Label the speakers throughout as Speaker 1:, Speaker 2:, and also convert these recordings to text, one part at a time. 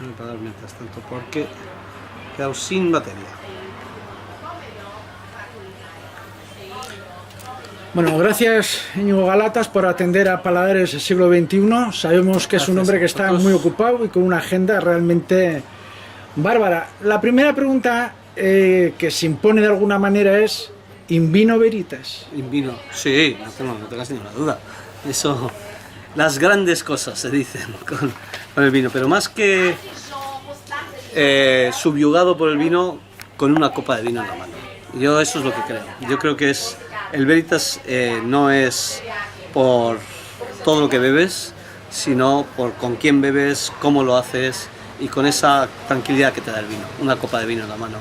Speaker 1: Voy a apagar mientras tanto porque he quedado sin batería.
Speaker 2: Bueno, gracias Íñigo Galatas por atender a Paladares del siglo XXI. Sabemos que es un hombre que está muy ocupado y con una agenda realmente bárbara. La primera pregunta que se impone de alguna manera es: ¿in vino veritas?
Speaker 1: In vino, sí, no tengas ninguna duda. Eso, las grandes cosas se dicen con el vino, pero más que subyugado por el vino, con una copa de vino en la mano. Yo eso es lo que creo. Yo creo que es el veritas no es por todo lo que bebes, sino por con quién bebes, cómo lo haces y con esa tranquilidad que te da el vino, una copa de vino en la mano.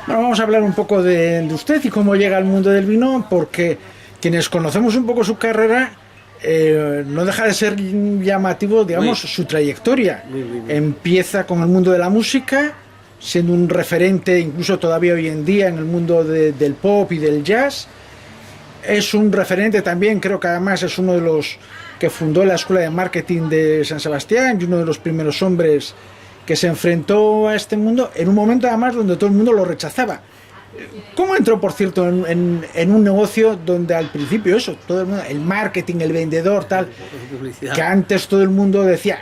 Speaker 2: Bueno, vamos a hablar un poco de usted y cómo llega al mundo del vino, porque quienes conocemos un poco su carrera, no deja de ser llamativo, digamos, su trayectoria.
Speaker 1: Muy.
Speaker 2: Empieza con el mundo de la música, siendo un referente incluso todavía hoy en día en el mundo del pop y del jazz. Es un referente también, creo que además es uno de los que fundó la Escuela de Marketing de San Sebastián y uno de los primeros hombres que se enfrentó a este mundo en un momento además donde todo el mundo lo rechazaba. ¿Cómo entró, por cierto, en un negocio donde al principio eso, todo el mundo, el marketing, el vendedor, tal, que antes todo el mundo decía,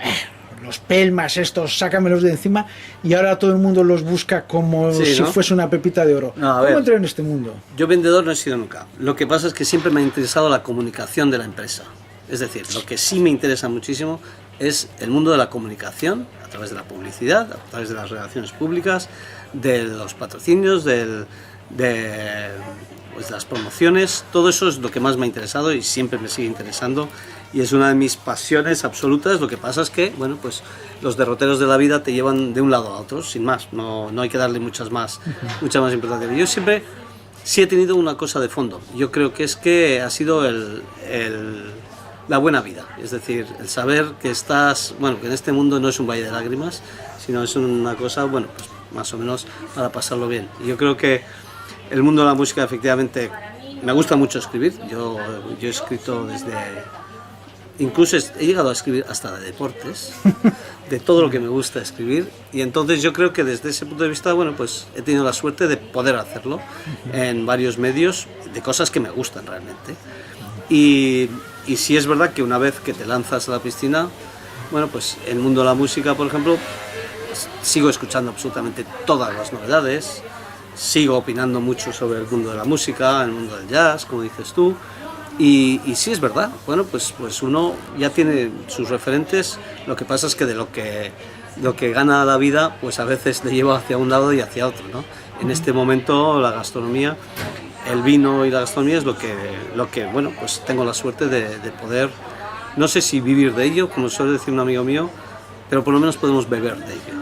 Speaker 2: los pelmas estos, sácamelos de encima, y ahora todo el mundo los busca como si fuese una pepita de oro?
Speaker 1: No,
Speaker 2: ¿Cómo entró en este mundo?
Speaker 1: Yo vendedor no he sido nunca. Lo que pasa es que siempre me ha interesado la comunicación de la empresa. Es decir, lo que sí me interesa muchísimo es el mundo de la comunicación, a través de la publicidad, a través de las relaciones públicas, de los patrocinios, de las promociones. Todo eso es lo que más me ha interesado y siempre me sigue interesando y es una de mis pasiones absolutas. Lo que pasa es que, bueno, pues los derroteros de la vida te llevan de un lado a otro, sin más, no hay que darle mucha más importancia. Yo siempre sí he tenido una cosa de fondo, yo creo que es que ha sido la buena vida, es decir, el saber que estás, bueno, que en este mundo no es un valle de lágrimas, sino es una cosa, bueno, pues más o menos para pasarlo bien. Y yo creo que el mundo de la música, efectivamente, me gusta mucho escribir. Yo he escrito incluso he llegado a escribir hasta de deportes, de todo lo que me gusta escribir. Y entonces yo creo que desde ese punto de vista, bueno, pues he tenido la suerte de poder hacerlo en varios medios, de cosas que me gustan realmente. Y sí es verdad que una vez que te lanzas a la piscina, bueno, pues el mundo de la música, por ejemplo, sigo escuchando absolutamente todas las novedades, sigo opinando mucho sobre el mundo de la música, el mundo del jazz, como dices tú, y sí es verdad, bueno, pues uno ya tiene sus referentes, lo que pasa es que de lo que gana la vida, pues a veces le lleva hacia un lado y hacia otro, ¿no? En este momento la gastronomía, el vino y la gastronomía es lo que bueno, pues tengo la suerte de poder, no sé si vivir de ello, como suele decir un amigo mío, pero por lo menos podemos beber de ello.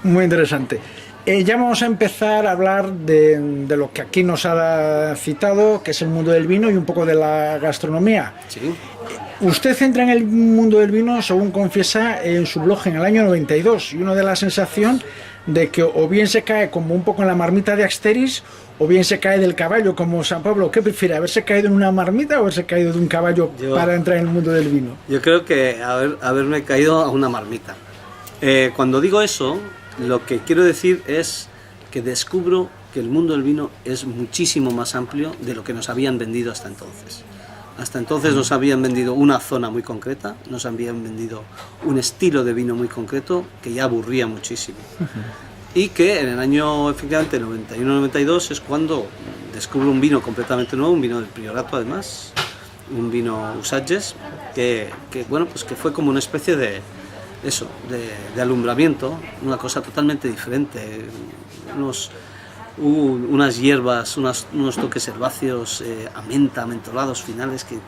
Speaker 2: Muy interesante. Ya vamos a empezar a hablar de lo que aquí nos ha citado, que es el mundo del vino y un poco de la gastronomía.
Speaker 1: Sí.
Speaker 2: Usted entra en el mundo del vino, según confiesa en su blog, en el año 92, y uno da la sensación de que o bien se cae como un poco en la marmita de Asteris, o bien se cae del caballo como San Pablo. ¿Qué prefiere, haberse caído en una marmita o haberse caído de un caballo para entrar en el mundo del vino?
Speaker 1: Yo creo que haberme caído a una marmita. Cuando digo eso, lo que quiero decir es que descubro que el mundo del vino es muchísimo más amplio de lo que nos habían vendido hasta entonces. Hasta entonces nos habían vendido una zona muy concreta, nos habían vendido un estilo de vino muy concreto que ya aburría muchísimo. Y que en el año, efectivamente, 91-92 es cuando descubro un vino completamente nuevo, un vino del Priorato además, un vino Usages, que bueno, pues que fue como una especie de alumbramiento, una cosa totalmente diferente, unas hierbas, unos toques herbáceos a menta, mentolados finales que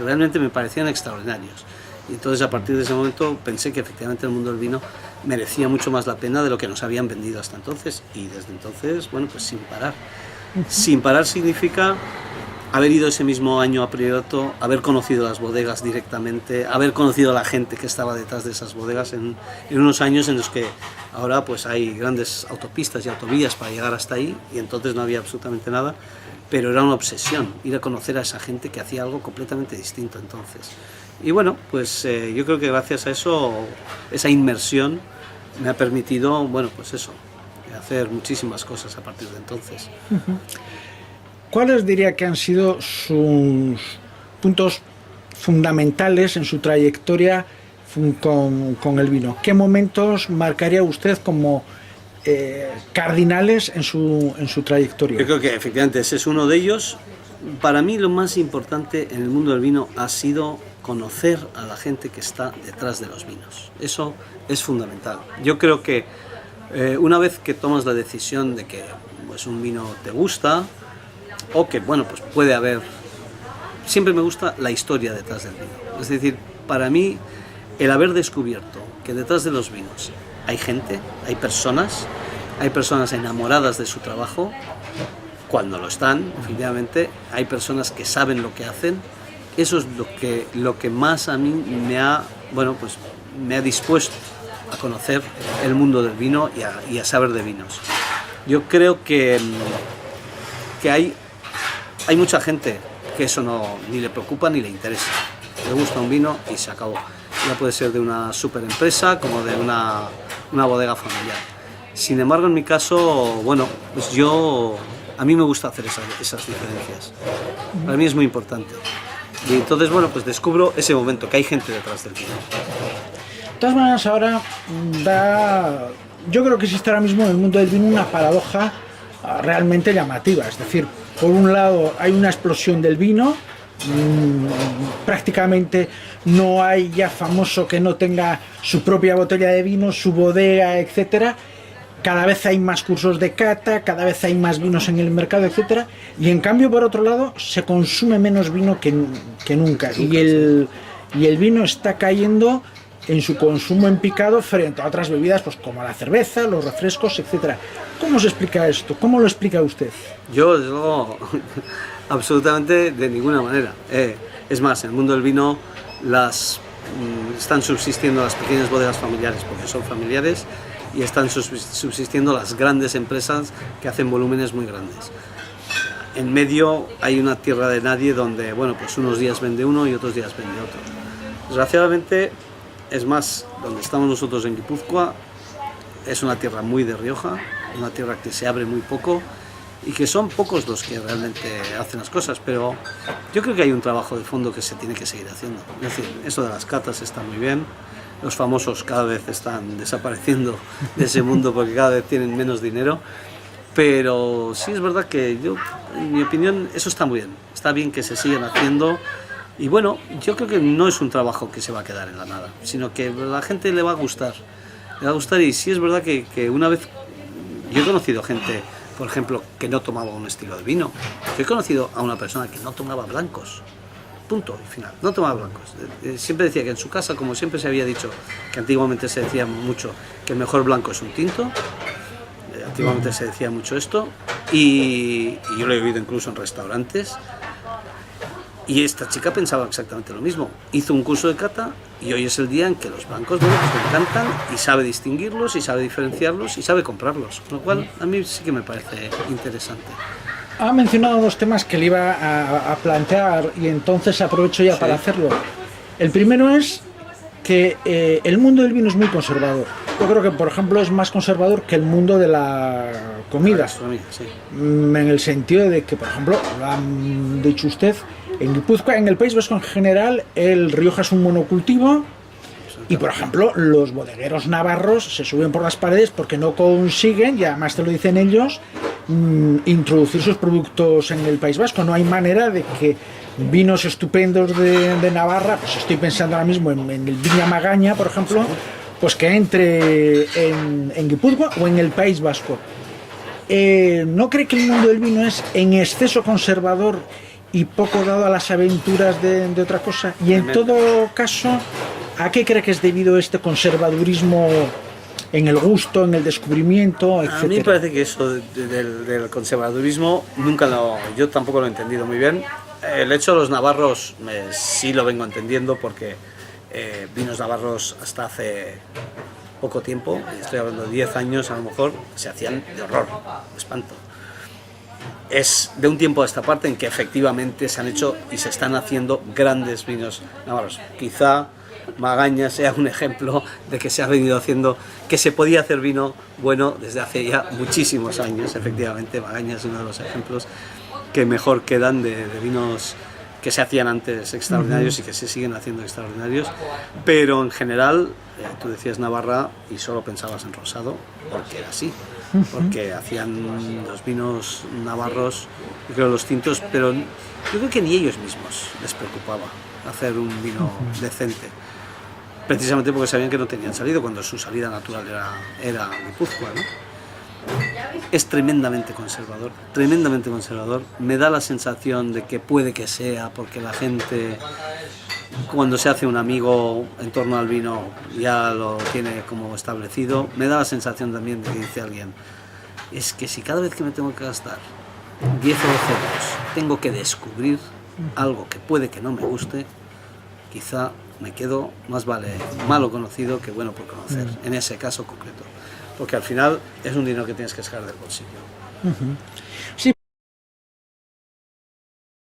Speaker 1: realmente me parecían extraordinarios. Y entonces a partir de ese momento pensé que efectivamente el mundo del vino merecía mucho más la pena de lo que nos habían vendido hasta entonces, y desde entonces, bueno, pues sin parar. Sin parar significa haber ido ese mismo año a Priorato, haber conocido las bodegas directamente, haber conocido a la gente que estaba detrás de esas bodegas en unos años en los que ahora pues hay grandes autopistas y autovías para llegar hasta ahí, y entonces no había absolutamente nada, pero era una obsesión ir a conocer a esa gente que hacía algo completamente distinto entonces. Y bueno, pues yo creo que gracias a eso, esa inmersión me ha permitido, bueno, pues eso, hacer muchísimas cosas a partir de entonces.
Speaker 2: ¿Cuáles diría que han sido sus puntos fundamentales en su trayectoria con el vino? ¿Qué momentos marcaría usted como cardinales en su trayectoria?
Speaker 1: Yo creo que efectivamente ese es uno de ellos. Para mí lo más importante en el mundo del vino ha sido conocer a la gente que está detrás de los vinos. Eso es fundamental. Yo creo que una vez que tomas la decisión de que pues, un vino te gusta, o que bueno, pues puede haber, siempre me gusta la historia detrás del vino. Es decir, para mí el haber descubierto que detrás de los vinos hay gente, hay personas enamoradas de su trabajo, cuando lo están, definitivamente, hay personas que saben lo que hacen. Eso es lo que más a mí bueno, pues me ha dispuesto a conocer el mundo del vino y a saber de vinos. Yo creo que hay mucha gente que eso ni le preocupa ni le interesa. Le gusta un vino y se acabó. Ya puede ser de una super empresa como de una bodega familiar. Sin embargo, en mi caso, bueno, pues a mí me gusta hacer esas diferencias. Para mí es muy importante. Y entonces, bueno, pues descubro ese momento, que hay gente detrás del vino.
Speaker 2: De todas maneras, ahora yo creo que existe ahora mismo en el mundo del vino una paradoja realmente llamativa. Es decir, por un lado hay una explosión del vino, prácticamente no hay ya famoso que no tenga su propia botella de vino, su bodega, etcétera. Cada vez hay más cursos de cata, cada vez hay más vinos en el mercado, etcétera. Y en cambio, por otro lado, se consume menos vino que nunca. Y el vino está cayendo en su consumo en picado frente a otras bebidas, pues como la cerveza, los refrescos, etcétera. ¿Cómo se explica esto? ¿Cómo lo explica usted?
Speaker 1: Yo, desde luego, absolutamente de ninguna manera. Es más, en el mundo del vino están subsistiendo las pequeñas bodegas familiares, porque son familiares, y están subsistiendo las grandes empresas que hacen volúmenes muy grandes. En medio hay una tierra de nadie donde, bueno, pues unos días vende uno y otros días vende otro. Desgraciadamente, es más, donde estamos nosotros en Guipúzcoa, es una tierra muy de Rioja, una tierra que se abre muy poco y que son pocos los que realmente hacen las cosas, pero yo creo que hay un trabajo de fondo que se tiene que seguir haciendo. Es decir, eso de las catas está muy bien. Los famosos cada vez están desapareciendo de ese mundo porque cada vez tienen menos dinero, pero sí es verdad que en mi opinión, eso está muy bien. Está bien que se sigan haciendo y bueno, yo creo que no es un trabajo que se va a quedar en la nada, sino que a la gente le va a gustar. Y sí es verdad que una vez, yo he conocido gente, por ejemplo, que no tomaba un estilo de vino. Yo he conocido a una persona que no tomaba blancos. Punto y final, no tomaba blancos. Siempre decía que en su casa, como siempre se había dicho, que antiguamente se decía mucho que el mejor blanco es un tinto, antiguamente se decía mucho esto, y yo lo he oído incluso en restaurantes, y esta chica pensaba exactamente lo mismo. Hizo un curso de cata y hoy es el día en que los blancos, bueno, pues le encantan y sabe distinguirlos y sabe diferenciarlos y sabe comprarlos, lo cual a mí sí que me parece interesante.
Speaker 2: Ha mencionado dos temas que le iba a plantear y entonces aprovecho ya para hacerlo. El primero es que el mundo del vino es muy conservador. Yo creo que, por ejemplo, es más conservador que el mundo de la comida.
Speaker 1: Sí.
Speaker 2: En el sentido de que, por ejemplo, lo han dicho usted, en Guipúzcoa, en el País Vasco en general, el Rioja es un monocultivo. Y, por ejemplo, los bodegueros navarros se suben por las paredes porque no consiguen, y además te lo dicen ellos, introducir sus productos en el País Vasco. No hay manera de que vinos estupendos de Navarra, pues estoy pensando ahora mismo en el Viña Magaña, por ejemplo, pues que entre en Guipúzcoa o en el País Vasco. ¿No cree que el mundo del vino es en exceso conservador y poco dado a las aventuras de otra cosa? Y en todo caso, ¿a qué cree que es debido este conservadurismo en el gusto, en el descubrimiento, etcétera?
Speaker 1: A mí me parece que eso del conservadurismo yo tampoco lo he entendido muy bien. El hecho de los navarros sí lo vengo entendiendo porque vinos navarros hasta hace poco tiempo, estoy hablando de 10 años a lo mejor, se hacían de horror, de espanto. es de un tiempo a esta parte en que efectivamente se han hecho y se están haciendo grandes vinos navarros. Quizá Magaña sea un ejemplo de que se ha venido haciendo, que se podía hacer vino bueno desde hace ya muchísimos años. Efectivamente, Magaña es uno de los ejemplos que mejor quedan de vinos que se hacían antes extraordinarios y que se siguen haciendo extraordinarios, pero en general, tú decías Navarra y solo pensabas en rosado, porque era así, porque hacían los vinos navarros, yo creo los tintos, pero yo creo que ni ellos mismos les preocupaba hacer un vino decente, precisamente porque sabían que no tenían salido, cuando su salida natural era Guipúzcoa, ¿no? Es tremendamente conservador, me da la sensación de que puede que sea porque la gente cuando se hace un amigo en torno al vino ya lo tiene como establecido. Me da la sensación también de que dice alguien, es que si cada vez que me tengo que gastar 10 o 12 euros tengo que descubrir algo que puede que no me guste, quizá me quedo, más vale malo conocido que bueno por conocer, en ese caso concreto. Porque al final es un dinero que tienes que sacar del bolsillo.
Speaker 2: Sí.